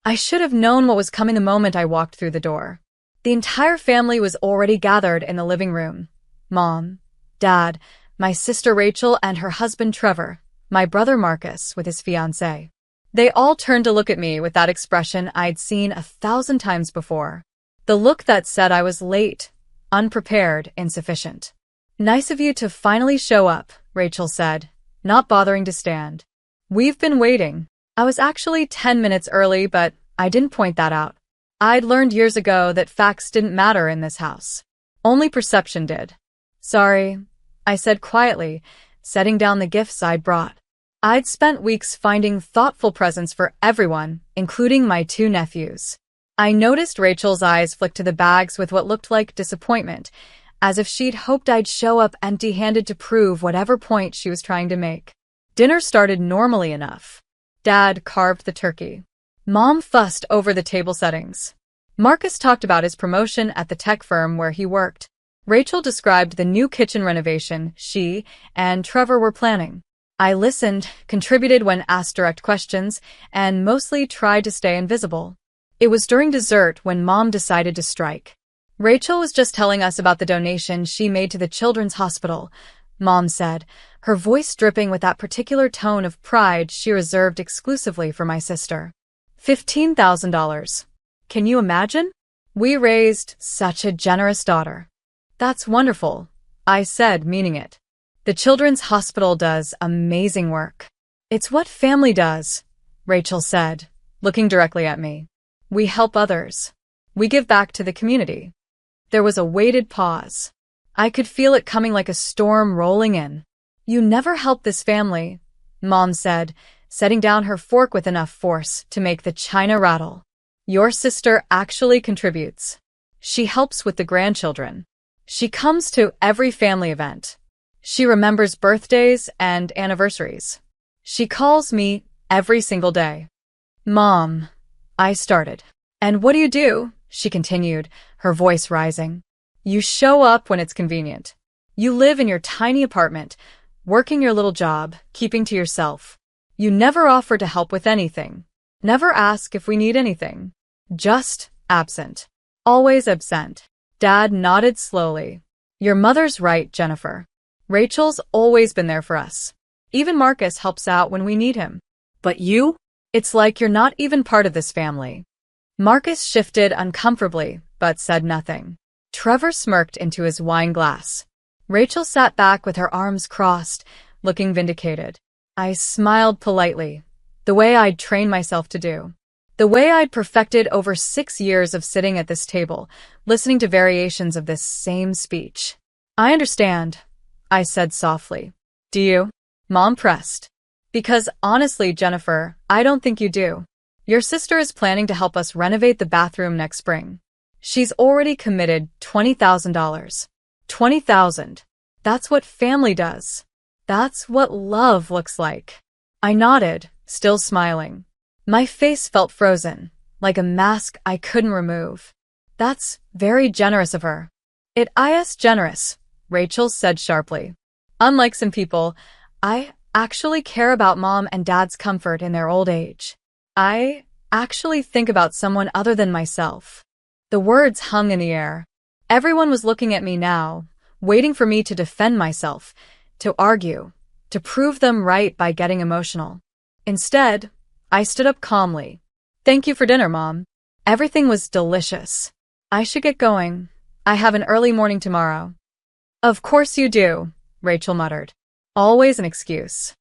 I should have known what was coming the moment I walked through the door. The entire family was already gathered in the living room. Mom, Dad, my sister Rachel and her husband Trevor, my brother Marcus with his fiancée. They all turned to look at me with that expression I'd seen 1,000 times before. The look that said I was late, unprepared, insufficient. "Nice of you to finally show up," Rachel said, not bothering to stand. "We've been waiting." I was actually 10 minutes early, but I didn't point that out. I'd learned years ago that facts didn't matter in this house. Only perception did. "Sorry," I said quietly, setting down the gifts I'd brought. I'd spent weeks finding thoughtful presents for everyone, including my 2 nephews. I noticed Rachel's eyes flick to the bags with what looked like disappointment, as if she'd hoped I'd show up empty-handed to prove whatever point she was trying to make. Dinner started normally enough. Dad carved the turkey. Mom fussed over the table settings. Marcus talked about his promotion at the tech firm where he worked. Rachel described the new kitchen renovation she and Trevor were planning. I listened, contributed when asked direct questions, and mostly tried to stay invisible. It was during dessert when Mom decided to strike. "Rachel was just telling us about the donation she made to the children's hospital," Mom said, her voice dripping with that particular tone of pride she reserved exclusively for my sister. $15,000. Can you imagine? We raised such a generous daughter. "That's wonderful," I said, meaning it. "The children's hospital does amazing work." "It's what family does," Rachel said, looking directly at me. "We help others. We give back to the community." There was a weighted pause. I could feel it coming like a storm rolling in. "You never help this family," Mom said, setting down her fork with enough force to make the china rattle. "Your sister actually contributes. She helps with the grandchildren. She comes to every family event. She remembers birthdays and anniversaries. She calls me every single day." "Mom," I started. "And what do you do?" she continued, her voice rising. "You show up when it's convenient. You live in your tiny apartment, working your little job, keeping to yourself. You never offer to help with anything. Never ask if we need anything. Just absent. Always absent." Dad nodded slowly. "Your mother's right, Jennifer. Rachel's always been there for us. Even Marcus helps out when we need him. But you? It's like you're not even part of this family." Marcus shifted uncomfortably, but said nothing. Trevor smirked into his wine glass. Rachel sat back with her arms crossed, looking vindicated. I smiled politely, the way I'd trained myself to do. The way I'd perfected over 6 years of sitting at this table, listening to variations of this same speech. "I understand," I said softly. "Do you?" Mom pressed. "Because honestly, Jennifer, I don't think you do. Your sister is planning to help us renovate the bathroom next spring. She's already committed $20,000. $20,000. That's what family does. That's what love looks like." I nodded, still smiling. My face felt frozen, like a mask I couldn't remove. "That's very generous of her." "It is generous," Rachel said sharply. "Unlike some people, I actually care about Mom and Dad's comfort in their old age. I actually think about someone other than myself." The words hung in the air. Everyone was looking at me now, waiting for me to defend myself, to argue, to prove them right by getting emotional. Instead, I stood up calmly. "Thank you for dinner, Mom. Everything was delicious. I should get going. I have an early morning tomorrow." "Of course you do," Rachel muttered. Always an excuse.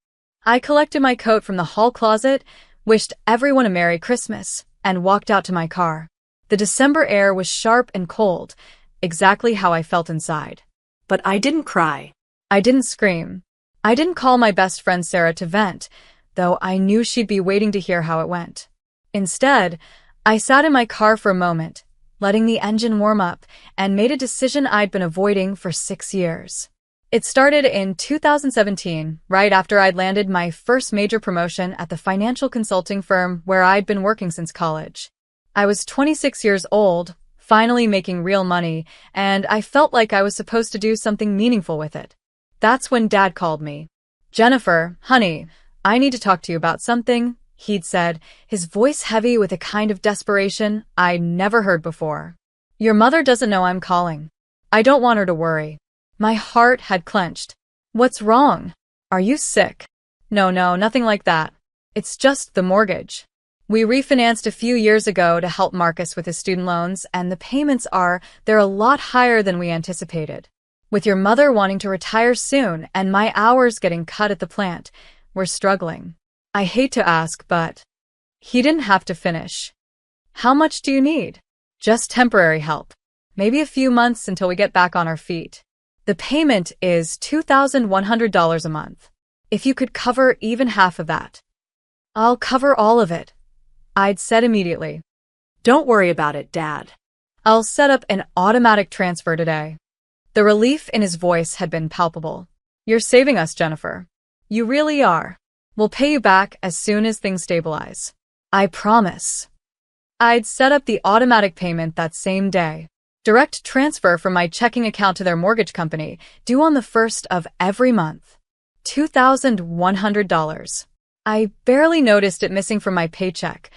I collected my coat from the hall closet, wished everyone a Merry Christmas, and walked out to my car. The December air was sharp and cold, exactly how I felt inside. But I didn't cry. I didn't scream. I didn't call my best friend Sarah to vent, though I knew she'd be waiting to hear how it went. Instead, I sat in my car for a moment, letting the engine warm up, and made a decision I'd been avoiding for 6 years. It started in 2017, right after I'd landed my first major promotion at the financial consulting firm where I'd been working since college. I was 26 years old, finally making real money, and I felt like I was supposed to do something meaningful with it. That's when Dad called me. "Jennifer, honey, I need to talk to you about something," he'd said, his voice heavy with a kind of desperation I'd never heard before. Your mother doesn't know I'm calling. I don't want her to worry. My heart had clenched. What's wrong? Are you sick? No, nothing like that. It's just the mortgage. We refinanced a few years ago to help Marcus with his student loans, and the payments they're a lot higher than we anticipated. With your mother wanting to retire soon and my hours getting cut at the plant, we're struggling. I hate to ask, but he didn't have to finish. How much do you need? Just temporary help. Maybe a few months until we get back on our feet. The payment is $2,100 a month. If you could cover even half of that. I'll cover all of it, I'd said immediately. Don't worry about it, Dad. I'll set up an automatic transfer today. The relief in his voice had been palpable. You're saving us, Jennifer. You really are. We'll pay you back as soon as things stabilize. I promise. I'd set up the automatic payment that same day. Direct transfer from my checking account to their mortgage company, due on the 1st of every month. $2,100. I barely noticed it missing from my paycheck.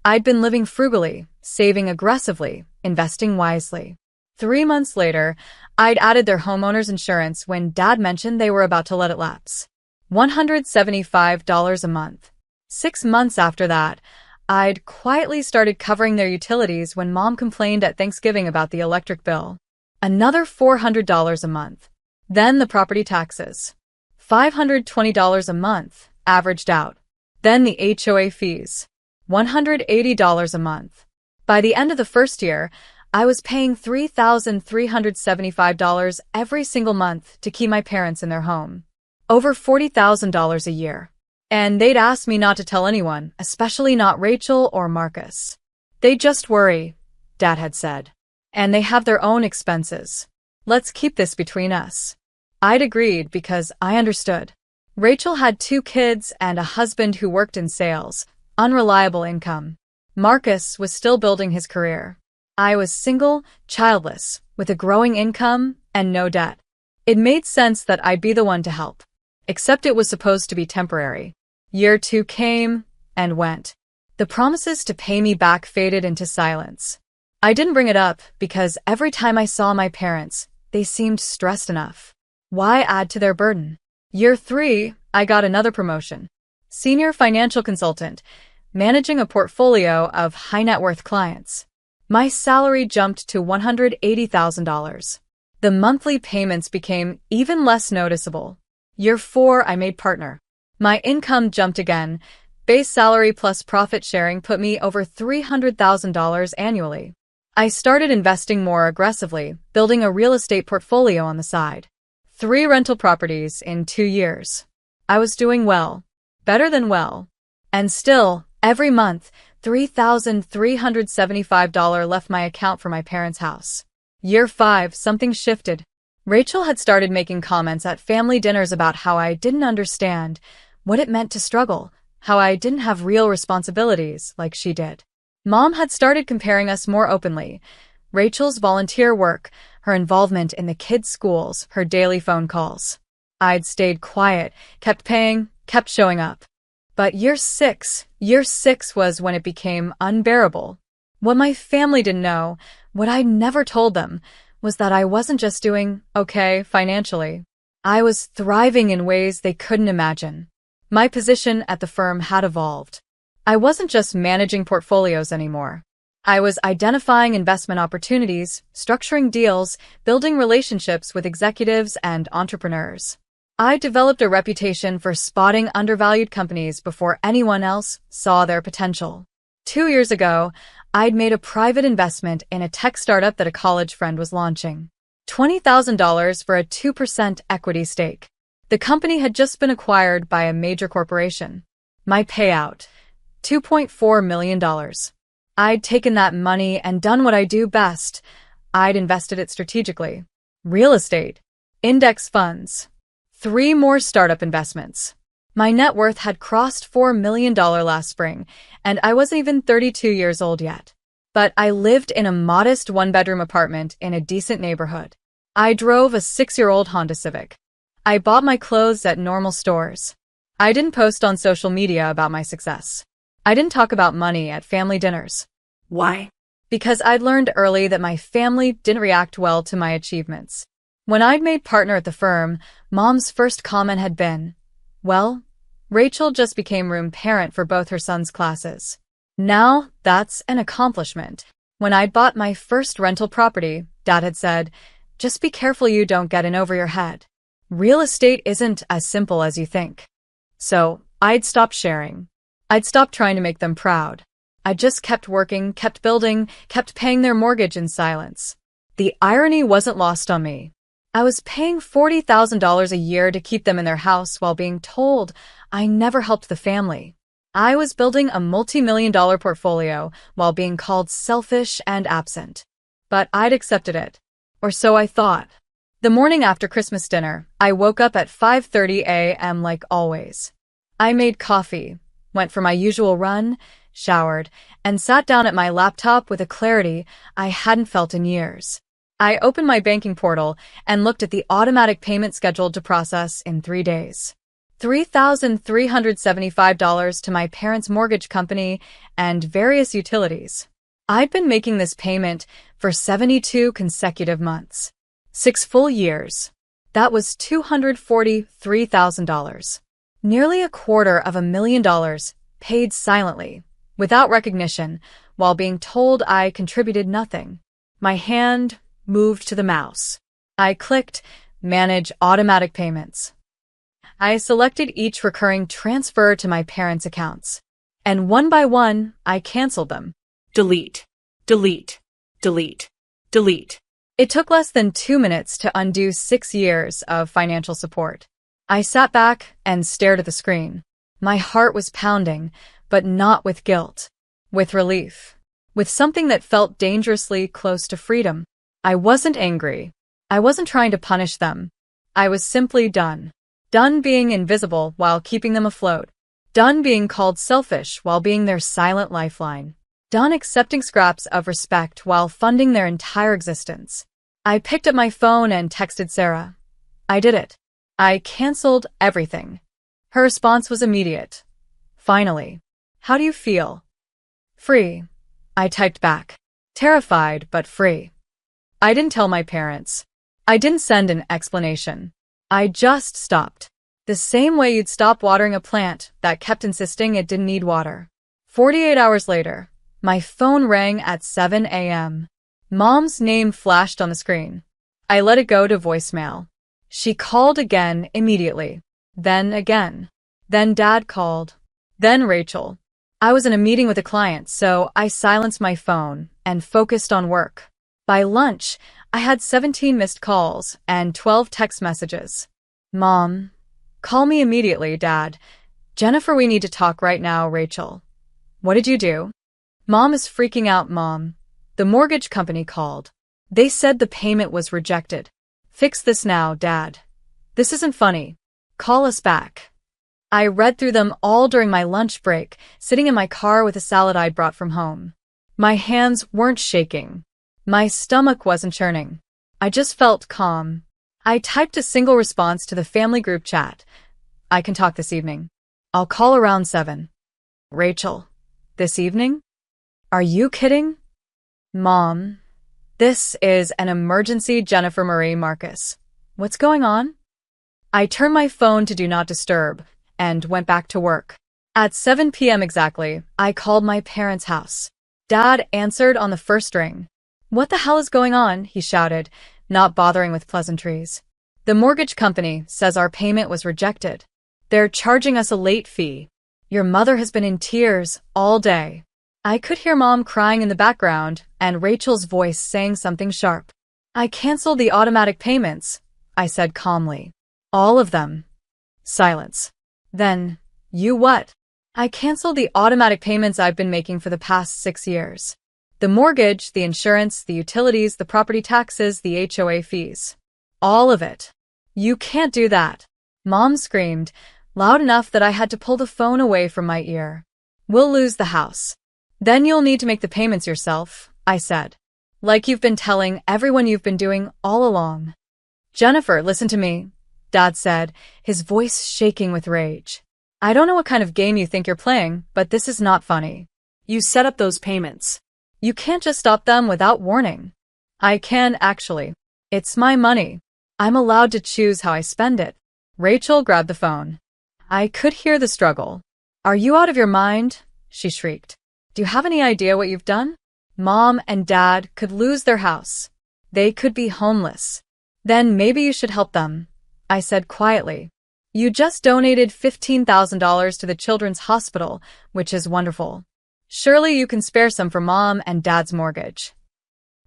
I'd been living frugally, saving aggressively, investing wisely. 3 months later, I'd added their homeowner's insurance when Dad mentioned they were about to let it lapse. $175 a month. 6 months after that, I'd quietly started covering their utilities when Mom complained at Thanksgiving about the electric bill. Another $400 a month. Then the property taxes. $520 a month, averaged out. Then the HOA fees. $180 a month. By the end of the first year, I was paying $3,375 every single month to keep my parents in their home. Over $40,000 a year. And they'd ask me not to tell anyone, especially not Rachel or Marcus. They'd just worry, Dad had said. And they have their own expenses. Let's keep this between us. I'd agreed because I understood. Rachel had 2 kids and a husband who worked in sales, unreliable income. Marcus was still building his career. I was single, childless, with a growing income and no debt. It made sense that I'd be the one to help. Except it was supposed to be temporary. Year 2 came and went. The promises to pay me back faded into silence. I didn't bring it up because every time I saw my parents, they seemed stressed enough. Why add to their burden? Year 3, I got another promotion. Senior financial consultant, managing a portfolio of high-net-worth clients. My salary jumped to $180,000. The monthly payments became even less noticeable. Year 4, I made partner. My income jumped again. Base salary plus profit sharing put me over $300,000 annually. I started investing more aggressively, building a real estate portfolio on the side. 3 rental properties in 2 years. I was doing well. Better than well. And still, every month, $3,375 left my account for my parents' house. Year 5, something shifted. Rachel had started making comments at family dinners about how I didn't understand what it meant to struggle, how I didn't have real responsibilities like she did. Mom had started comparing us more openly. Rachel's volunteer work, her involvement in the kids' schools, her daily phone calls. I'd stayed quiet, kept paying, kept showing up. But year 6 was when it became unbearable. What my family didn't know, what I'd never told them, was that I wasn't just doing okay financially. I was thriving in ways they couldn't imagine. My position at the firm had evolved. I wasn't just managing portfolios anymore. I was identifying investment opportunities, structuring deals, building relationships with executives and entrepreneurs. I developed a reputation for spotting undervalued companies before anyone else saw their potential. 2 years ago, I'd made a private investment in a tech startup that a college friend was launching. $20,000 for a 2% equity stake. The company had just been acquired by a major corporation. My payout, $2.4 million. I'd taken that money and done what I do best. I'd invested it strategically. Real estate, index funds, 3 more startup investments. My net worth had crossed $4 million last spring, and I wasn't even 32 years old yet. But I lived in a modest 1-bedroom apartment in a decent neighborhood. I drove a 6-year-old Honda Civic. I bought my clothes at normal stores. I didn't post on social media about my success. I didn't talk about money at family dinners. Why? Because I'd learned early that my family didn't react well to my achievements. When I'd made partner at the firm, Mom's first comment had been, "Well, Rachel just became room parent for both her sons' classes." Now, that's an accomplishment. When I'd bought my first rental property, Dad had said, "Just be careful you don't get in over your head. Real estate isn't as simple as you think." So, I'd stopped sharing. I'd stopped trying to make them proud. I just kept working, kept building, kept paying their mortgage in silence. The irony wasn't lost on me. I was paying $40,000 a year to keep them in their house while being told I never helped the family. I was building a multi-million-dollar portfolio while being called selfish and absent. But I'd accepted it. Or so I thought. The morning after Christmas dinner, I woke up at 5:30 a.m. like always. I made coffee, went for my usual run, showered, and sat down at my laptop with a clarity I hadn't felt in years. I opened my banking portal and looked at the automatic payment scheduled to process in 3 days. $3,375 to my parents' mortgage company and various utilities. I'd been making this payment for 72 consecutive months. 6 full years. That was $243,000. Nearly $250,000 paid silently, without recognition, while being told I contributed nothing. My hand moved to the mouse. I clicked Manage Automatic Payments. I selected each recurring transfer to my parents' accounts. And one by one, I canceled them. Delete. Delete. Delete. Delete. It took less than 2 minutes to undo 6 years of financial support. I sat back and stared at the screen. My heart was pounding, but not with guilt. With relief. With something that felt dangerously close to freedom. I wasn't angry. I wasn't trying to punish them. I was simply done. Done being invisible while keeping them afloat. Done being called selfish while being their silent lifeline. Done accepting scraps of respect while funding their entire existence. I picked up my phone and texted Sarah. I did it. I canceled everything. Her response was immediate. Finally. How do you feel? Free. I typed back. Terrified, but free. I didn't tell my parents. I didn't send an explanation. I just stopped. The same way you'd stop watering a plant that kept insisting it didn't need water. 48 hours later, my phone rang at 7 a.m. Mom's name flashed on the screen. I let it go to voicemail. She called again immediately. Then again. Then Dad called. Then Rachel. I was in a meeting with a client, so I silenced my phone and focused on work. By lunch, I had 17 missed calls and 12 text messages. Mom. Call me immediately, Dad. Jennifer, we need to talk right now, Rachel. What did you do? Mom is freaking out, Mom. The mortgage company called. They said the payment was rejected. Fix this now, Dad. This isn't funny. Call us back. I read through them all during my lunch break, sitting in my car with a salad I'd brought from home. My hands weren't shaking. My stomach wasn't churning. I just felt calm. I typed a single response to the family group chat. I can talk this evening. I'll call around 7. Rachel. This evening? Are you kidding? Mom. This is an emergency, Jennifer Marie Marcus. What's going on? I turned my phone to Do Not Disturb and went back to work. At 7 p.m. exactly, I called my parents' house. Dad answered on the first ring. What the hell is going on? He shouted, not bothering with pleasantries. The mortgage company says our payment was rejected. They're charging us a late fee. Your mother has been in tears all day. I could hear Mom crying in the background and Rachel's voice saying something sharp. I canceled the automatic payments, I said calmly. All of them. Silence. Then, you what? I canceled the automatic payments I've been making for the past 6 years. The mortgage, the insurance, the utilities, the property taxes, the HOA fees. All of it. You can't do that. Mom screamed, loud enough that I had to pull the phone away from my ear. We'll lose the house. Then you'll need to make the payments yourself, I said. Like you've been telling everyone you've been doing all along. Jennifer, listen to me, Dad said, his voice shaking with rage. I don't know what kind of game you think you're playing, but this is not funny. You set up those payments. You can't just stop them without warning. I can, actually. It's my money. I'm allowed to choose how I spend it. Rachel grabbed the phone. I could hear the struggle. Are you out of your mind? She shrieked. Do you have any idea what you've done? Mom and Dad could lose their house. They could be homeless. Then maybe you should help them, I said quietly. You just donated $15,000 to the Children's Hospital, which is wonderful. Surely you can spare some for Mom and Dad's mortgage.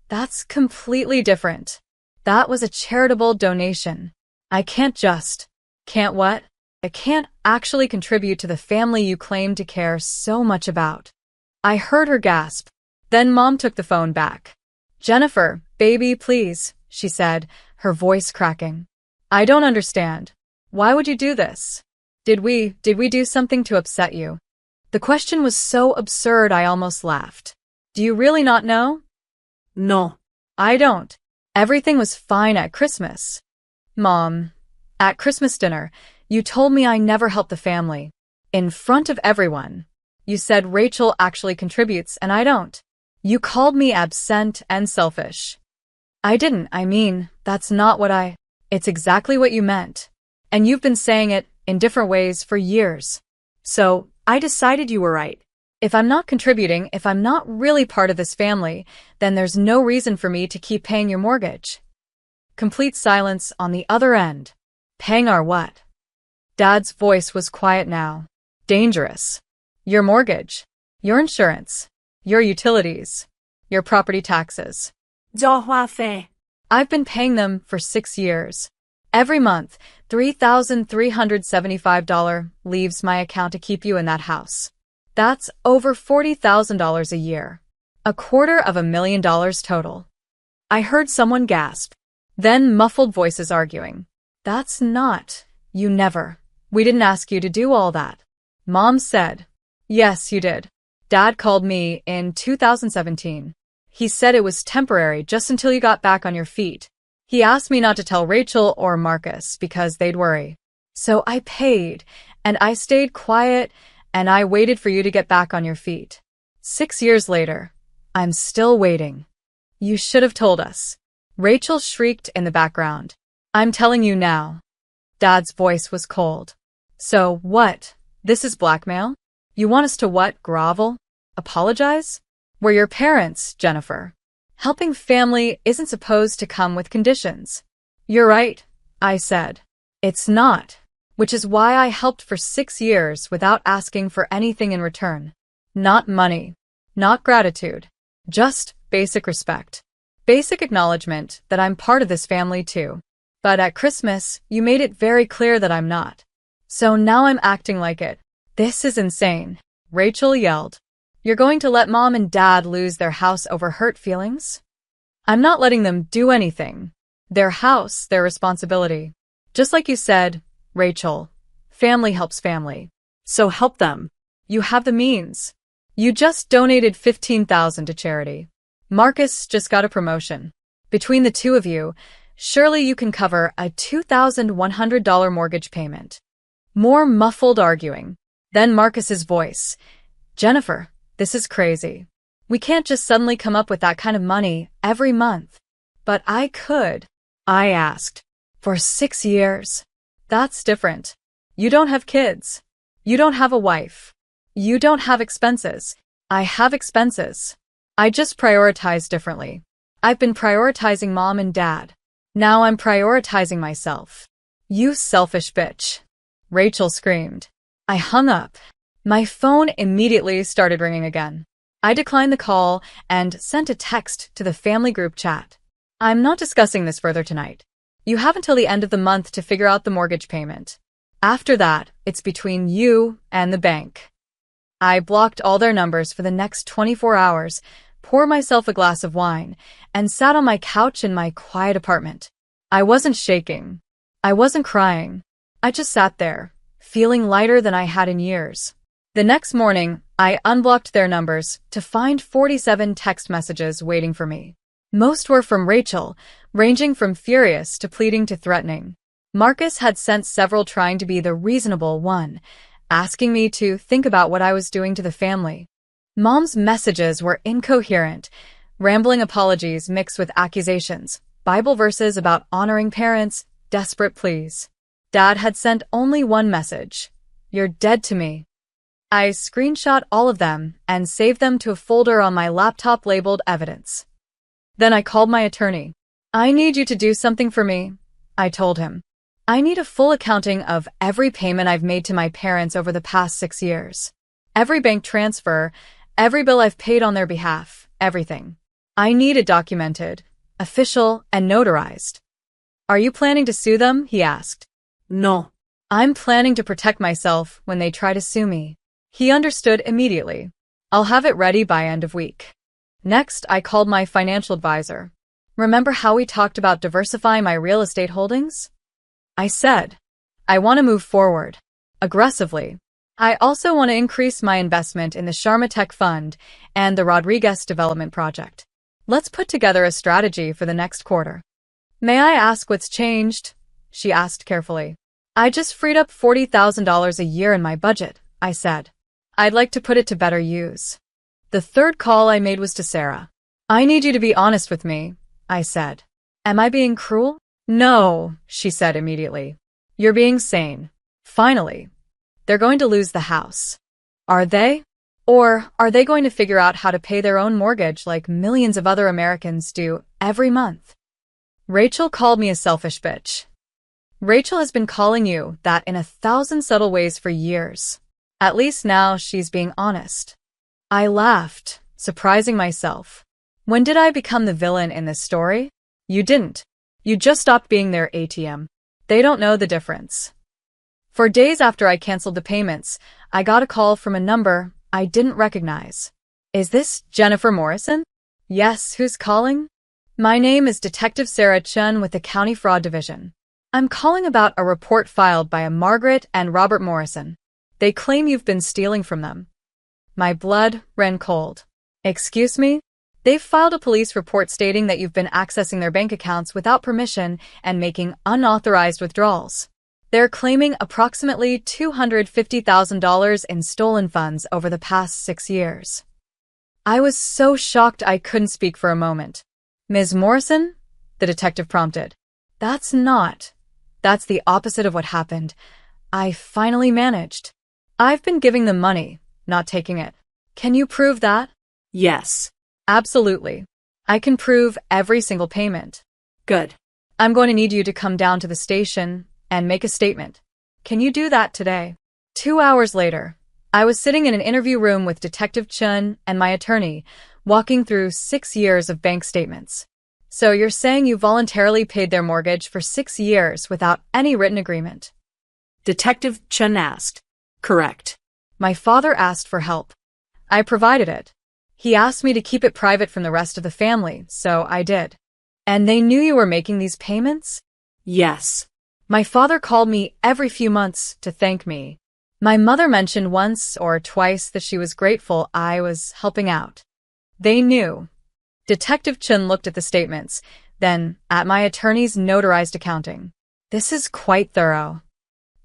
That's completely different. That was a charitable donation. I can't just. Can't what? I can't actually contribute to the family you claim to care so much about. I heard her gasp. Then Mom took the phone back. Jennifer, baby, please, she said, her voice cracking. I don't understand. Why would you do this? Did we do something to upset you? The question was so absurd I almost laughed. Do you really not know? No. I don't. Everything was fine at Christmas. Mom, at Christmas dinner, you told me I never helped the family. In front of everyone. You said Rachel actually contributes and I don't. You called me absent and selfish. I didn't. I mean, that's not what I... It's exactly what you meant. And you've been saying it in different ways for years. So, I decided you were right. If I'm not contributing, if I'm not really part of this family, then there's no reason for me to keep paying your mortgage. Complete silence on the other end. Paying our what? Dad's voice was quiet now. Dangerous. Your mortgage. Your insurance. Your utilities. Your property taxes. 交话费. I've been paying them for 6 years. Every month, $3,375 leaves my account to keep you in that house. That's over $40,000 a year. $250,000 total. I heard someone gasp. Then muffled voices arguing. That's not. You never. We didn't ask you to do all that. Mom said. Yes, you did. Dad called me in 2017. He said it was temporary just until you got back on your feet. He asked me not to tell Rachel or Marcus because they'd worry. So I paid, and I stayed quiet, and I waited for you to get back on your feet. 6 years later, I'm still waiting. You should have told us. Rachel shrieked in the background. I'm telling you now. Dad's voice was cold. So what? This is blackmail? You want us to what? Grovel? Apologize? We're your parents, Jennifer. Helping family isn't supposed to come with conditions. You're right, I said. It's not, which is why I helped for 6 years without asking for anything in return. Not money, not gratitude, just basic respect. Basic acknowledgement that I'm part of this family too. But at Christmas, you made it very clear that I'm not. So now I'm acting like it. This is insane, Rachel yelled. You're going to let Mom and Dad lose their house over hurt feelings? I'm not letting them do anything. Their house, their responsibility. Just like you said, Rachel, family helps family. So help them. You have the means. You just donated $15,000 to charity. Marcus just got a promotion. Between the two of you, surely you can cover a $2,100 mortgage payment. More muffled arguing. Then Marcus's voice. Jennifer, this is crazy. We can't just suddenly come up with that kind of money every month. But I could. I asked. For 6 years. That's different. You don't have kids. You don't have a wife. You don't have expenses. I have expenses. I just prioritize differently. I've been prioritizing Mom and Dad. Now I'm prioritizing myself. You selfish bitch. Rachel screamed. I hung up. My phone immediately started ringing again. I declined the call and sent a text to the family group chat. I'm not discussing this further tonight. You have until the end of the month to figure out the mortgage payment. After that, it's between you and the bank. I blocked all their numbers for the next 24 hours, poured myself a glass of wine, and sat on my couch in my quiet apartment. I wasn't shaking. I wasn't crying. I just sat there, feeling lighter than I had in years. The next morning, I unblocked their numbers to find 47 text messages waiting for me. Most were from Rachel, ranging from furious to pleading to threatening. Marcus had sent several trying to be the reasonable one, asking me to think about what I was doing to the family. Mom's messages were incoherent, rambling apologies mixed with accusations, Bible verses about honoring parents, desperate pleas. Dad had sent only one message: "You're dead to me." I screenshot all of them and saved them to a folder on my laptop labeled evidence. Then I called my attorney. "I need you to do something for me," I told him. "I need a full accounting of every payment I've made to my parents over the past 6 years. Every bank transfer, every bill I've paid on their behalf, everything. I need it documented, official, and notarized." "Are you planning to sue them?" he asked. No. "I'm planning to protect myself when they try to sue me." He understood immediately. "I'll have it ready by end of week." Next, I called my financial advisor. "Remember how we talked about diversifying my real estate holdings?" I said, "I want to move forward. Aggressively. I also want to increase my investment in the Sharma Tech Fund and the Rodriguez Development Project. Let's put together a strategy for the next quarter." "May I ask what's changed?" she asked carefully. "I just freed up $40,000 a year in my budget," I said. "I'd like to put it to better use." The third call I made was to Sarah. "I need you to be honest with me," I said. "Am I being cruel?" "No," she said immediately. "You're being sane. Finally. They're going to lose the house." "Are they? Or are they going to figure out how to pay their own mortgage like millions of other Americans do every month?" Rachel called me a selfish bitch. Rachel has been calling you that in 1,000 subtle ways for years. At least now she's being honest. I laughed, surprising myself. When did I become the villain in this story? You didn't. You just stopped being their ATM. They don't know the difference. For days after I canceled the payments, I got a call from a number I didn't recognize. "Is this Jennifer Morrison?" "Yes, who's calling?" "My name is Detective Sarah Chun with the County Fraud Division. I'm calling about a report filed by a Margaret and Robert Morrison. They claim you've been stealing from them." My blood ran cold. "Excuse me?" "They've filed a police report stating that you've been accessing their bank accounts without permission and making unauthorized withdrawals. They're claiming approximately $250,000 in stolen funds over the past 6 years. I was so shocked I couldn't speak for a moment. "Ms. Morrison?" the detective prompted. That's the opposite of what happened. I finally managed. I've been giving them money, not taking it. Can you prove that?" Yes. "Absolutely. I can prove every single payment." Good. "I'm going to need you to come down to the station and make a statement. Can you do that today?" 2 hours later, I was sitting in an interview room with Detective Chun and my attorney, walking through 6 years of bank statements. "So you're saying you voluntarily paid their mortgage for 6 years without any written agreement?" Detective Chun asked. Correct. "My father asked for help. I provided it. He asked me to keep it private from the rest of the family, so I did." "And they knew you were making these payments?" Yes. "My father called me every few months to thank me. My mother mentioned once or twice that she was grateful I was helping out. They knew." Detective Chun looked at the statements, then at my attorney's notarized accounting. "This is quite thorough."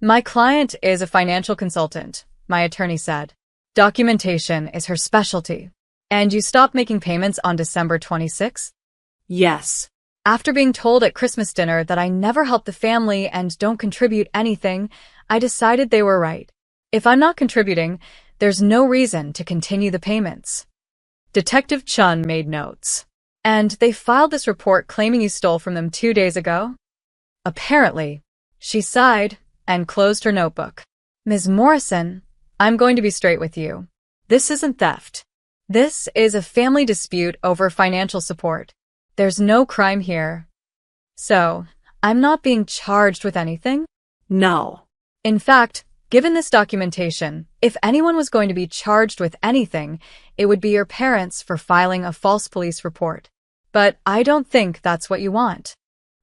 "My client is a financial consultant," my attorney said. "Documentation is her specialty." "And you stopped making payments on December 26th? Yes. After being told at Christmas dinner that I never help the family and don't contribute anything, I decided they were right. If I'm not contributing, there's no reason to continue the payments." Detective Chun made notes. "And they filed this report claiming you stole from them 2 days ago?" "Apparently." She sighed and closed her notebook. "Ms. Morrison, I'm going to be straight with you. This isn't theft. This is a family dispute over financial support. There's no crime here. So, I'm not being charged with anything?" No. In fact, given this documentation, if anyone was going to be charged with anything, it would be your parents for filing a false police report. But I don't think that's what you want.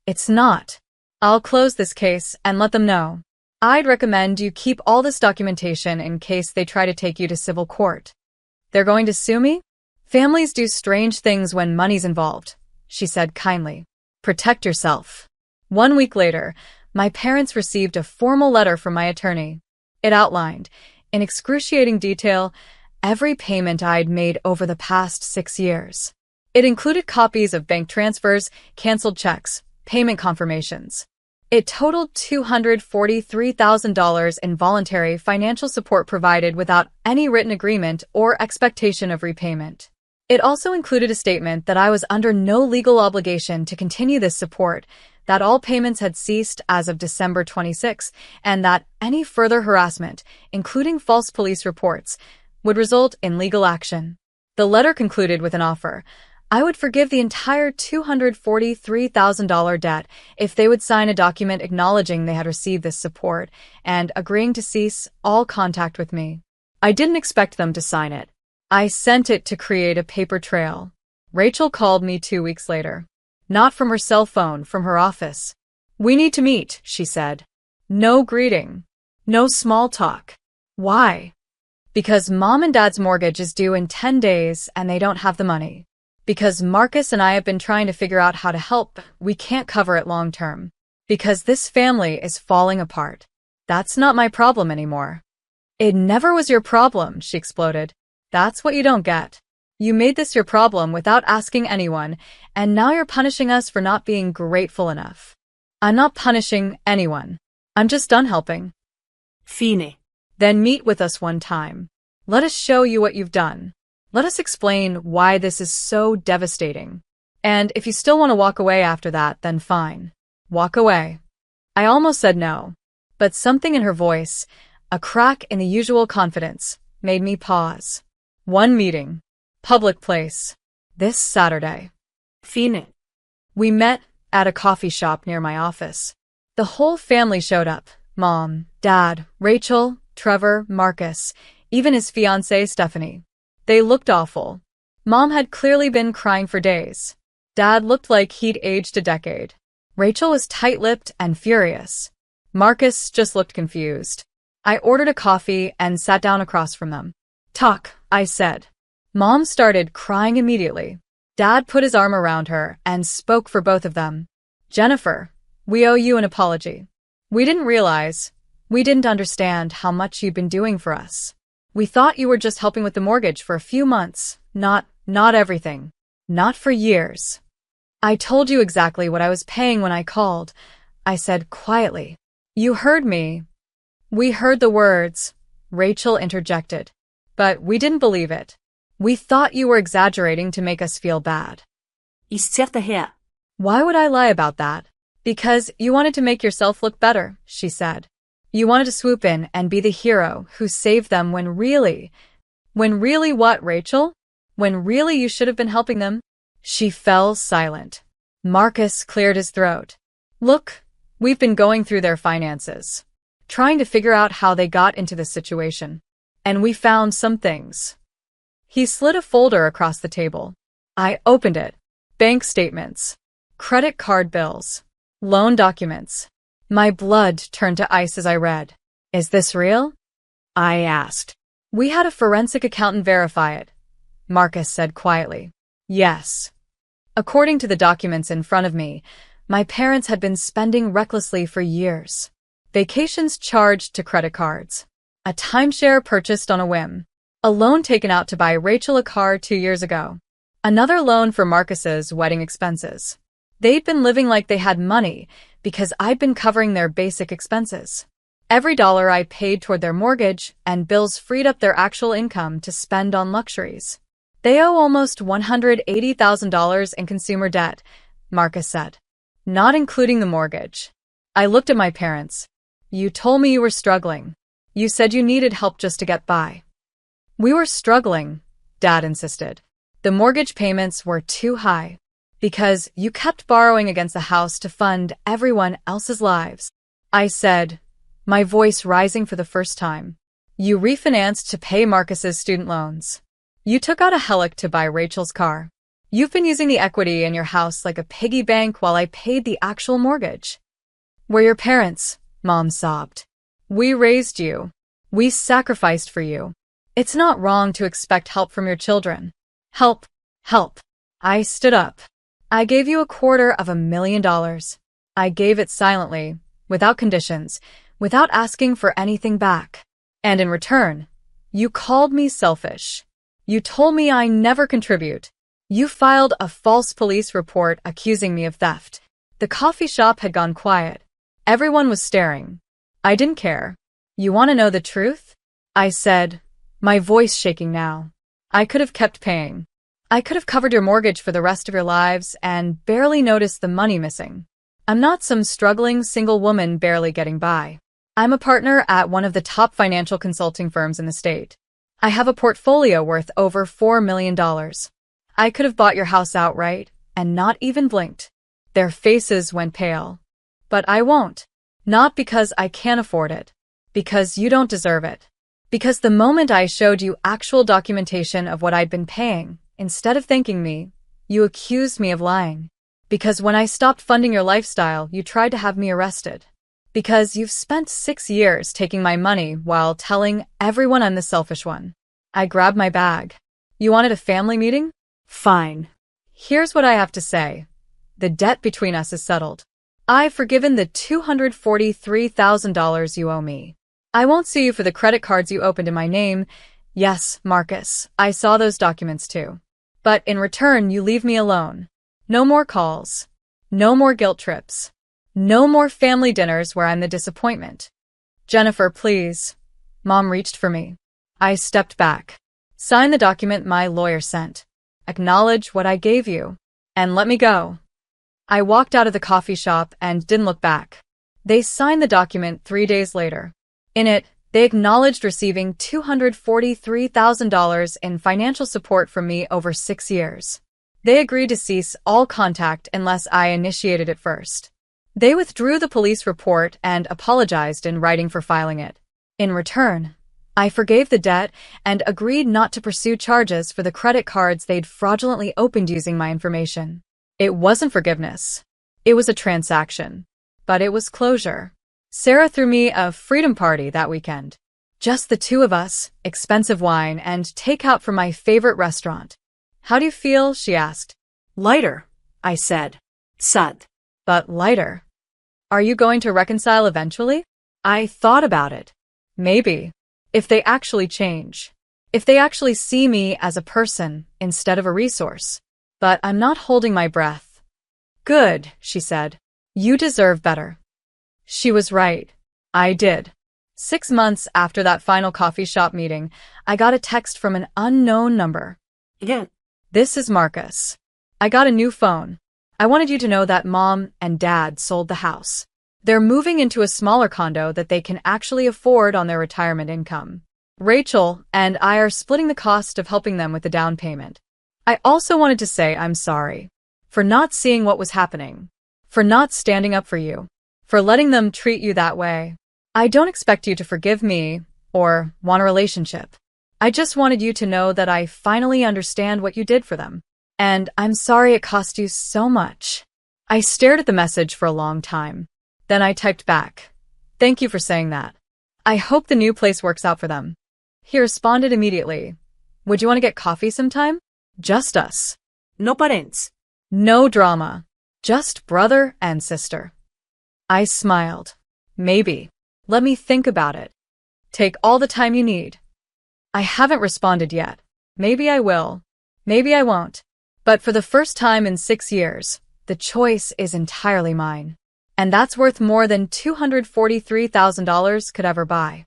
It's not. I'll close this case and let them know. I'd recommend you keep all this documentation in case they try to take you to civil court. "They're going to sue me?" "Families do strange things when money's involved," she said kindly. "Protect yourself." 1 week later, my parents received a formal letter from my attorney. It outlined, in excruciating detail, every payment I'd made over the past 6 years. It included copies of bank transfers, canceled checks, payment confirmations. It totaled $243,000 in voluntary financial support provided without any written agreement or expectation of repayment. It also included a statement that I was under no legal obligation to continue this support, that all payments had ceased as of December 26, and that any further harassment, including false police reports, would result in legal action. The letter concluded with an offer. I would forgive the entire $243,000 debt if they would sign a document acknowledging they had received this support and agreeing to cease all contact with me. I didn't expect them to sign it. I sent it to create a paper trail. Rachel called me 2 weeks later. Not from her cell phone, from her office. "We need to meet," she said. No greeting. No small talk. Why? Because Mom and Dad's mortgage is due in 10 days and they don't have the money. Because Marcus and I have been trying to figure out how to help, we can't cover it long term. Because this family is falling apart. That's not my problem anymore. It never was your problem, she exploded. That's what you don't get. You made this your problem without asking anyone, and now you're punishing us for not being grateful enough. I'm not punishing anyone. I'm just done helping. Fine. Then meet with us one time. Let us show you what you've done. Let us explain why this is so devastating. And if you still want to walk away after that, then fine. Walk away. I almost said no. But something in her voice, a crack in the usual confidence, made me pause. One meeting. Public place. This Saturday. Fine. We met at a coffee shop near my office. The whole family showed up. Mom, Dad, Rachel, Trevor, Marcus, even his fiancée, Stephanie. They looked awful. Mom had clearly been crying for days. Dad looked like he'd aged a decade. Rachel was tight-lipped and furious. Marcus just looked confused. I ordered a coffee and sat down across from them. "Talk," I said. Mom started crying immediately. Dad put his arm around her and spoke for both of them. "Jennifer, we owe you an apology. We didn't understand how much you'd been doing for us. We thought you were just helping with the mortgage for a few months, not everything. Not for years. I told you exactly what I was paying when I called," I said quietly. "You heard me." "We heard the words," Rachel interjected. "But we didn't believe it. We thought you were exaggerating to make us feel bad." "Why would I lie about that?" "Because you wanted to make yourself look better," she said. "You wanted to swoop in and be the hero who saved them when really what, Rachel? When really you should have been helping them?" She fell silent. Marcus cleared his throat. "Look, we've been going through their finances, trying to figure out how they got into this situation. And we found some things." He slid a folder across the table. I opened it. Bank statements, credit card bills, loan documents. My blood turned to ice as I read. "Is this real?" I asked. "We had a forensic accountant verify it," Marcus said quietly. "Yes." According to the documents in front of me, my parents had been spending recklessly for years. Vacations charged to credit cards. A timeshare purchased on a whim. A loan taken out to buy Rachel a car 2 years ago. Another loan for Marcus's wedding expenses. They'd been living like they had money because I'd been covering their basic expenses. Every dollar I paid toward their mortgage and bills freed up their actual income to spend on luxuries. "They owe almost $180,000 in consumer debt," Marcus said. "Not including the mortgage." I looked at my parents. "You told me you were struggling. You said you needed help just to get by." "We were struggling," Dad insisted. "The mortgage payments were too high. Because you kept borrowing against the house to fund everyone else's lives," I said, my voice rising for the first time. "You refinanced to pay Marcus's student loans. You took out a HELOC to buy Rachel's car. You've been using the equity in your house like a piggy bank while I paid the actual mortgage." "We're your parents," Mom sobbed. "We raised you. We sacrificed for you. It's not wrong to expect help from your children." Help. I stood up. "I gave you $250,000. I gave it silently, without conditions, without asking for anything back. And in return, you called me selfish. You told me I never contribute. You filed a false police report accusing me of theft. The coffee shop had gone quiet. Everyone was staring. I didn't care. You want to know the truth? I said, my voice shaking now. I could have kept paying. I could have covered your mortgage for the rest of your lives and barely noticed the money missing. I'm not some struggling single woman barely getting by. I'm a partner at one of the top financial consulting firms in the state. I have a portfolio worth over $4 million. I could have bought your house outright and not even blinked. Their faces went pale. But I won't. Not because I can't afford it. Because you don't deserve it. Because the moment I showed you actual documentation of what I'd been paying, instead of thanking me, you accused me of lying. Because when I stopped funding your lifestyle, you tried to have me arrested. Because you've spent 6 years taking my money while telling everyone I'm the selfish one. I grabbed my bag. You wanted a family meeting? Fine. Here's what I have to say. The debt between us is settled. I've forgiven the $243,000 you owe me. I won't sue you for the credit cards you opened in my name. Yes, Marcus, I saw those documents too. But in return, you leave me alone. No more calls. No more guilt trips. No more family dinners where I'm the disappointment. Jennifer, please. Mom reached for me. I stepped back. Sign the document my lawyer sent. Acknowledge what I gave you. And let me go. I walked out of the coffee shop and didn't look back. They signed the document 3 days later. In it, they acknowledged receiving $243,000 in financial support from me over 6 years. They agreed to cease all contact unless I initiated it first. They withdrew the police report and apologized in writing for filing it. In return, I forgave the debt and agreed not to pursue charges for the credit cards they'd fraudulently opened using my information. It wasn't forgiveness. It was a transaction. But it was closure. Sarah threw me a freedom party that weekend. Just the two of us, expensive wine, and takeout from my favorite restaurant. How do you feel? She asked. Lighter, I said. Sad. But lighter. Are you going to reconcile eventually? I thought about it. Maybe. If they actually change. If they actually see me as a person instead of a resource. But I'm not holding my breath. Good, she said. You deserve better. She was right. I did. 6 months after that final coffee shop meeting, I got a text from an unknown number. Yeah. This is Marcus. I got a new phone. I wanted you to know that Mom and Dad sold the house. They're moving into a smaller condo that they can actually afford on their retirement income. Rachel and I are splitting the cost of helping them with the down payment. I also wanted to say I'm sorry for not seeing what was happening, for not standing up for you, for letting them treat you that way. I don't expect you to forgive me or want a relationship. I just wanted you to know that I finally understand what you did for them. And I'm sorry it cost you so much. I stared at the message for a long time. Then I typed back. Thank you for saying that. I hope the new place works out for them. He responded immediately. Would you want to get coffee sometime? Just us. No parents. No drama. Just brother and sister. I smiled. Maybe. Let me think about it. Take all the time you need. I haven't responded yet. Maybe I will. Maybe I won't. But for the first time in 6 years, the choice is entirely mine. And that's worth more than $243,000 could ever buy.